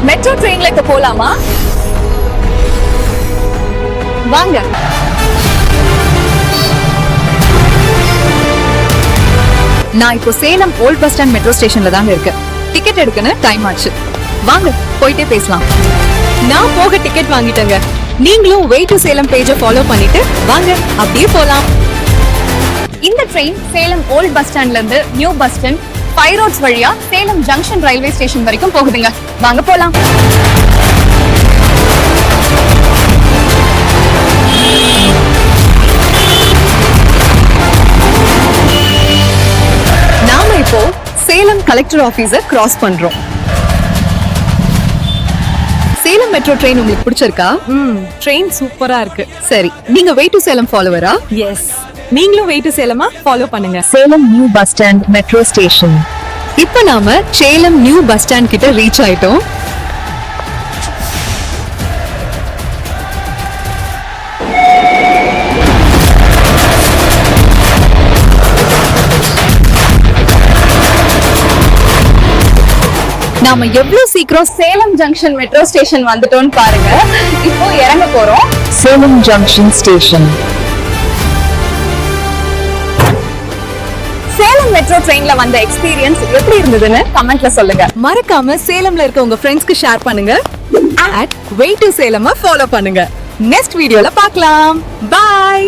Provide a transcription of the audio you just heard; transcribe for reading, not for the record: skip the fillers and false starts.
Metro ட்ரெயின்ல இப்ப போலாமா? வாங்க. நான் இப்போ Salem old bus stand metro ஸ்டேஷன்ல தாங்க இருக்கேன். டிக்கெட் எடுக்கணும், டைம் ஆச்சு. வாங்க போயிட்டே பேசலாம். நான் போக டிக்கெட் வாங்கிட்டேங்க. நீங்களும் வே டு சேலம் பேஜை ஃபாலோ பண்ணிட்டு வாங்க அப்படியே போலாம். இந்த ட்ரெயின் சேலம் ஓல்ட் பஸ் ஸ்டாண்ட்ல இருந்து நியூ பஸ் ஸ்டாண்ட் 5 ரோட்ஸ் வழியா சேலம் ஜங்ஷன் ரயில்வே ஸ்டேஷன் வரைக்கும் போகுதுங்க. வாங்க போலாம். நாம இப்போ சேலம் கலெக்டர் ஆபீஸை கிராஸ் பண்றோம். சேலம் மெட்ரோ ட்ரெயின் உங்களுக்கு பிடிச்சிருக்கா? ட்ரெயின் சூப்பரா இருக்கு. சரி, நீங்க வே டு சேலம் ஃபாலோவரா? எஸ், நீங்களும் வே டு சேலமா ஃபாலோ பண்ணுங்க. Salem new bus stand metro station. இப்போ நாம சேலம் நியூ பஸ் ஸ்டாண்ட் கிட்ட ரீச் ஆயிட்டோம். நாம எவ்வளவு சீக்கிரம் சேலம் ஜங்ஷன் மெட்ரோ ஸ்டேஷன் வந்துட்டோம்னு பாருங்க. இப்போ இறங்க போறோம். Salem junction station. Salem metro ட்ரெயின்ல வந்த எக்ஸ்பீரியன்ஸ் எப்படி இருந்ததுன்னு கமெண்ட்ல சொல்லுங்க. மறக்காம சேலம்ல இருக்க உங்க ஃப்ரெண்ட்ஸ்க்கு ஷேர் பண்ணுங்க. வே டு சேலமா ஃபாலோ பண்ணுங்க. நெக்ஸ்ட் வீடியோல பார்க்கலாம். பை.